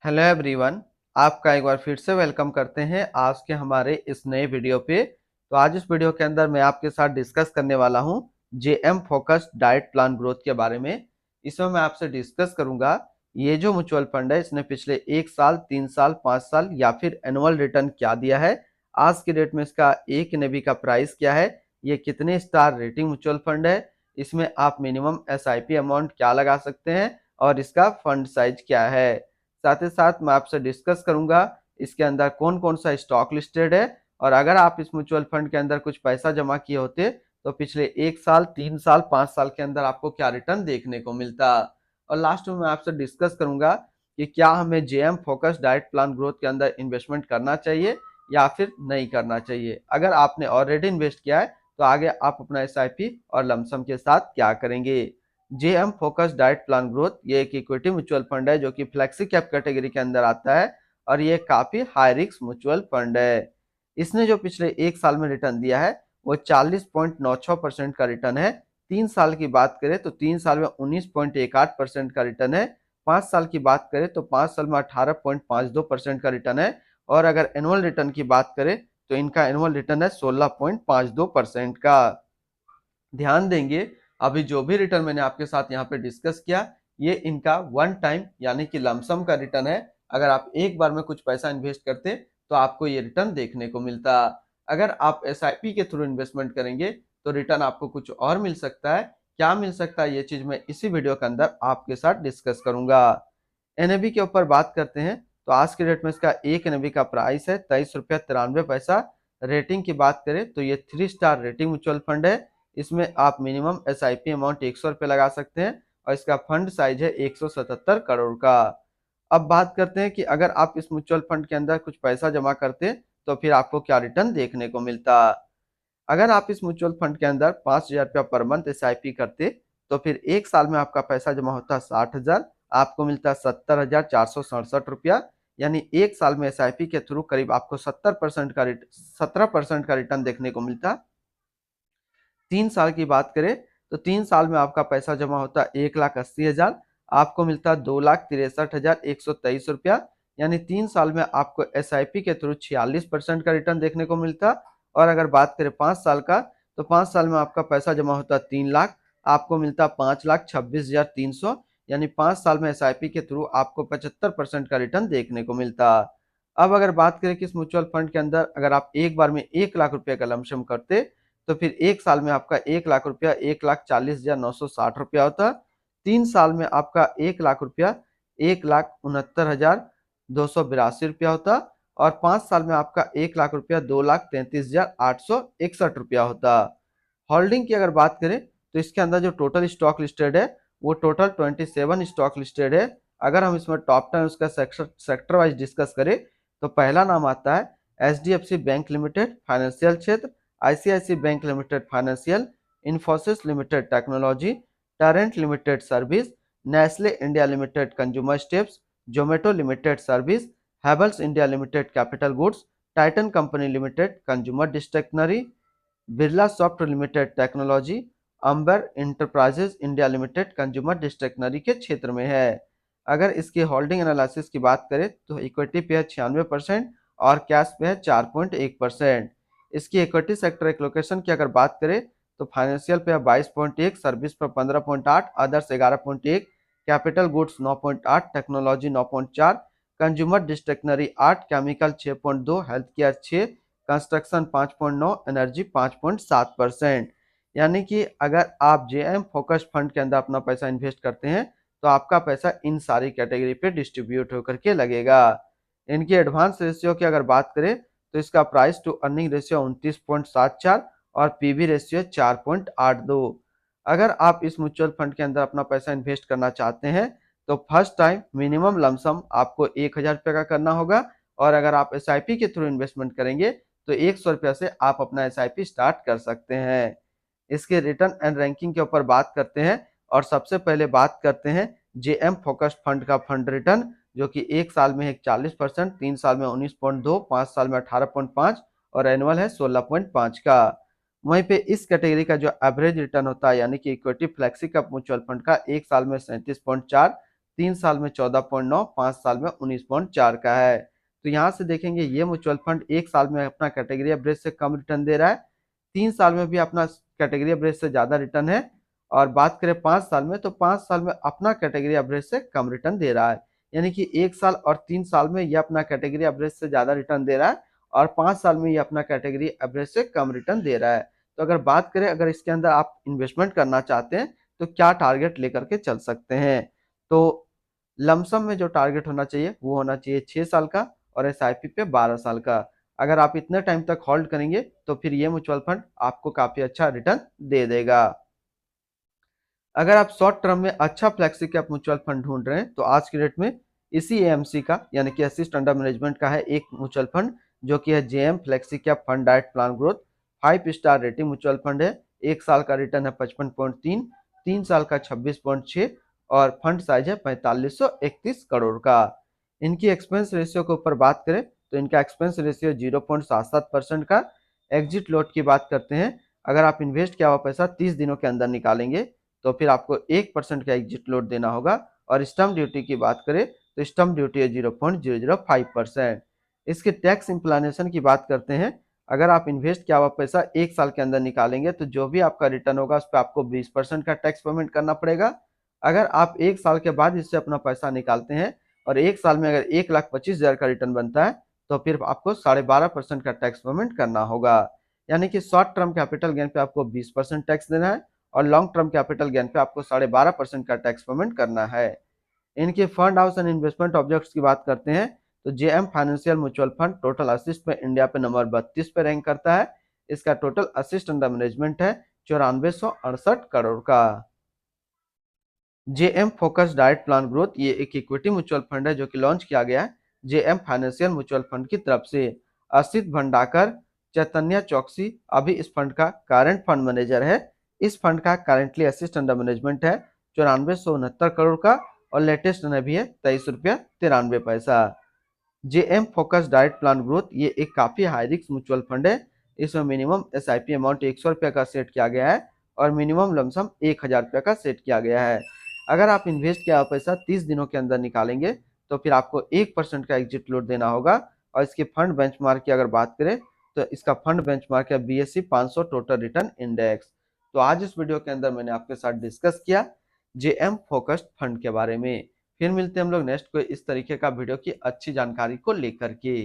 Hello everyone. आपका एक बार फिर से वेलकम करते हैं आज के हमारे इस नए वीडियो पे। तो आज इस वीडियो के अंदर मैं आपके साथ डिस्कस करने वाला हूं JM focused diet plan growth के बारे में। इसमें मैं आपसे डिस्कस करूंगा ये जो म्यूचुअल फंड है इसने पिछले 1 साल 3 साल 5 साल या फिर एनुअल रिटर्न क्या दिया है, आज की डेट में इसका एक एनएवी का प्राइस क्या है, ये कितने स्टार रेटिंग म्यूचुअल फंड है, इसमें आप मिनिमम एसआईपी अमाउंट क्या लगा सकते हैं और इसका फंड साइज क्या है। साथ ही साथ मैं आपसे डिस्कस करूंगा इसके अंदर कौन कौन सा स्टॉक लिस्टेड है और अगर आप इस म्यूचुअल फंड के अंदर कुछ पैसा जमा किए होते तो पिछले 1 साल 3 साल 5 साल के अंदर आपको क्या रिटर्न देखने को मिलता। और लास्ट में मैं आपसे डिस्कस करूंगा कि क्या हमें JM focus diet plan growth के अंदर इन्वेस्टमेंट करना चाहिए या फिर नहीं करना चाहिए। अगर आपने ऑलरेडी इन्वेस्ट किया है तो आगे आप अपना एसआईपी और लमसम के साथ क्या करेंगे। JM focus diet plan growth ये एक इक्विटी म्यूचुअल फंड है जो कि फ्लेक्सी कैप कैटेगरी के अंदर आता है और ये काफी हाई रिस्क म्यूचुअल फंड है। इसने जो पिछले 1 साल में रिटर्न दिया है वो 40.96% का रिटर्न है। 3 साल की बात करें तो 3 साल में 19.18% का रिटर्न है। 5 साल की बात करें तो 5 साल में 18.52% का रिटर्न है। और अगर एनुअल रिटर्न की बात करें तो इनका एनुअल रिटर्न है 16.52% का। ध्यान देंगे अभी जो भी रिटर्न मैंने आपके साथ यहाँ पे डिस्कस किया ये इनका वन टाइम यानी कि लमसम का रिटर्न है। अगर आप एक बार में कुछ पैसा इन्वेस्ट करते तो आपको ये रिटर्न देखने को मिलता। अगर आप एसआईपी के थ्रू इन्वेस्टमेंट करेंगे तो रिटर्न आपको कुछ और मिल सकता है। क्या मिल सकता है ये चीज मैं इसी वीडियो के अंदर आपके साथ डिस्कस करूंगा। एनएबी के ऊपर बात करते हैं तो आज के डेट में इसका एक एनएबी का प्राइस है 23 रुपया 93 पैसा। रेटिंग की बात करें तो ये 3 स्टार रेटिंग म्यूचुअल फंड है। इसमें आप मिनिमम एसआईपी अमाउंट 100 रुपये लगा सकते हैं और इसका फंड साइज है 177 करोड़ का। अब बात करते हैं कि अगर आप इस म्यूचुअल फंड के अंदर कुछ पैसा जमा करते तो फिर आपको क्या रिटर्न देखने को मिलता। अगर आप इस म्यूचुअल फंड के अंदर 5,000 रुपया पर मंथ एसआईपी करते तो फिर 1 साल में आपका पैसा जमा होता 60,000, आपको मिलता 70,467 रुपया। यानी 1 साल में एसआईपी के थ्रू करीब आपको 17% का रिटर्न देखने को मिलता। 3 साल की बात करें तो 3 साल में आपका पैसा जमा होता 1,80,000, आपको मिलता 2,63,123 रुपया। यानी 3 साल में आपको एसआईपी के थ्रू 46% का रिटर्न देखने को मिलता। और अगर बात करें 5 साल का तो 5 साल में आपका पैसा जमा होता 3 लाख, आपको मिलता 5,26,300। यानी 5 साल में एसआईपी के थ्रू आपको 75% का रिटर्न देखने को मिलता। अब अगर बात करें कि इस म्यूचुअल फंड के अंदर अगर आप एक बार में 1 लाख रुपए का लमसम करते तो फिर 1 साल में आपका 1 लाख रुपया 1,40,960 रुपया होता। 3 साल में आपका 1 लाख रुपया 1,69,282 रुपया होता। और 5 साल में आपका 1 लाख रुपया 2,33,861 रुपया होता। होल्डिंग की अगर बात करें तो इसके अंदर जो टोटल स्टॉक लिस्टेड है वो टोटल 27 स्टॉक लिस्टेड है। अगर हम इसमें टॉप 10 उसका सेक्टर वाइज डिस्कस करें तो पहला नाम आता है एचडीएफसी बैंक लिमिटेड फाइनेंशियल क्षेत्र, ICIC bank limited financial, Infosys limited technology, Torrent limited service, Nestle India limited consumer staples, Zomato limited service, Havells India limited capital goods, Titan company limited consumer discretionary, Birlasoft limited technology, Amber enterprises India limited consumer discretionary के क्षेत्र में है। अगर इसकी holding analysis की बात करें तो इक्विटी पे है 96% और कैश पे है 4.1%। इसकी इक्विटी सेक्टर एलोकेशन की अगर बात करें तो फाइनेंशियल पे है 22.1, सर्विस पे 15.8, others 11.1, capital goods 9.8, technology 9.4, consumer discretionary 8, chemical 6.2, health care 6, construction 5.9, energy 5.7%। यानी कि अगर आप जेएम फोकस फंड के अंदर अपना पैसा इन्वेस्ट करते हैं तो आपका पैसा इन सारी कैटेगरी पे डिस्ट्रीब्यूट होकर के लगेगा। इनकी एडवांस रेशियो की अगर बात करें तो इसका प्राइस टू अर्निंग रेशियो 29.74 और पीवी रेशियो 4.82। अगर आप इस म्यूचुअल फंड के अंदर अपना पैसा इन्वेस्ट करना चाहते हैं तो फर्स्ट टाइम मिनिमम लमसम आपको 1,000 रुपये का करना होगा। और अगर आप एसआईपी के थ्रू इन्वेस्टमेंट करेंगे तो 100 रुपया से आप अपना एसआईपी स्टार्ट कर सकते हैं। इसके रिटर्न एंड रैंकिंग के ऊपर बात करते हैं और सबसे पहले बात करते हैं जेएम फोकस्ड फंड का फंड रिटर्न जो कि 1 साल में है 40%, 3 साल में 19.2, 5 साल में 18.5 और एनुअल है 16.5 का। वहीं पे इस कैटेगरी का जो एवरेज रिटर्न होता है यानी कि equity flexi cap mutual fund का 1 साल में 37.4, 3 साल में 14.9, 5 साल में 19.4 का है। तो यहाँ से देखेंगे ये म्यूचुअल फंड 1 साल में अपना कैटेगरी एवरेज से कम रिटर्न दे रहा है, 3 साल में भी अपना कैटेगरी एवरेज से ज्यादा रिटर्न है, और बात करें 5 साल में तो 5 साल में अपना कैटेगरी एवरेज से कम रिटर्न दे रहा है। यानी कि 1 साल और 3 साल में ये अपना कैटेगरी एवरेज से ज्यादा रिटर्न दे रहा है और 5 साल में ये अपना कैटेगरी एवरेज से कम रिटर्न दे रहा है। तो अगर बात करें, अगर इसके अंदर आप इन्वेस्टमेंट करना चाहते हैं तो क्या टारगेट लेकर के चल सकते हैं, तो लमसम में जो टारगेट होना चाहिए वो होना चाहिए 6 साल का और एसआईपी पे 12 साल का। अगर आप इतने टाइम तक होल्ड करेंगे तो फिर ये म्यूचुअल फंड आपको काफी अच्छा रिटर्न दे देगा। अगर आप शॉर्ट टर्म में अच्छा फ्लेक्सी कैप म्यूचुअल फंड ढूंढ रहे हैं तो आज की डेट में इसी एएमसी का यानी कि असिस्ट अंडर मैनेजमेंट का है एक म्यूचुअल फंड, जो कि है JM flexi cap fund diet plan growth. 5 star rating mutual fund है, 1 साल का रिटर्न है 55.3, 3 साल का 26.6 और फंड साइज है 4531 करोड़ का। इनकी एक्सपेंस रेशियो के ऊपर बात करें तो इनका एक्सपेंस रेशियो 0.77% का। एग्जिट लोड की बात करते हैं, अगर आप इन्वेस्ट किया हुआ पैसा 30 दिनों के अंदर निकालेंगे तो फिर आपको 1% का एग्जिट लोड देना होगा। और स्टम्प ड्यूटी की बात करें तो स्टम्प ड्यूटी है 0.005%। इसके टैक्स इम्प्लानेशन की बात करते हैं, अगर आप इन्वेस्ट किया हुआ पैसा 1 साल के अंदर निकालेंगे तो जो भी आपका रिटर्न होगा उस पर आपको 20% का टैक्स पेमेंट करना पड़ेगा। अगर आप 1 साल के बाद इससे अपना पैसा निकालते हैं और 1 साल में अगर 1,25,000 का रिटर्न बनता है तो फिर आपको 12.5% का टैक्स पेमेंट करना होगा। यानी कि शॉर्ट टर्म कैपिटल गेन पे आपको 20% टैक्स देना है और लॉन्ग टर्म कैपिटल गेन पे आपको 12.5% का टैक्स पेमेंट करना है। इनके fund house and investment objects की बात करते हैं तो JM financial mutual fund total assist में इंडिया पे नंबर 32 पे रैंक करता है। इसका टोटल असिस्ट अंडर मैनेजमेंट है 9468 करोड़ का। JM focus diet plan growth ये एक इक्विटी म्यूचुअल फंड है जो कि लॉन्च किया गया है जेएम फाइनेंशियल म्यूचुअल फंड की तरफ से। असित भंडाकर, चैतन्य चौकसी अभी इस फंड का करंट फंड मैनेजर है। इस फंड का करंटली असिस्ट अंडर मैनेजमेंट है 9469 करोड़ का और लेटेस्ट भी है 23 रुपया 93 पैसा। JM focus diet plan growth ये एक काफी हाई रिस्क म्यूचुअल फंड है। इसमें मिनिमम एसआईपी अमाउंट 100 रुपया का सेट किया गया है और मिनिमम लमसम 1000 रुपया का सेट किया गया है। अगर आप इन्वेस्ट किया हुआ पैसा 30 दिनों के अंदर निकालेंगे तो फिर आपको 1% का एग्जिट लोड देना होगा। और इसके फंड बेंचमार्क की अगर बात करें तो इसका फंड बेंचमार्क है बीएसई 500 टोटल रिटर्न इंडेक्स। तो आज इस वीडियो के अंदर मैंने आपके साथ डिस्कस किया जेएम फोकस्ड फंड के बारे में। फिर मिलते हैं हम लोग नेक्स्ट कोई इस तरीके का वीडियो की अच्छी जानकारी को लेकर के।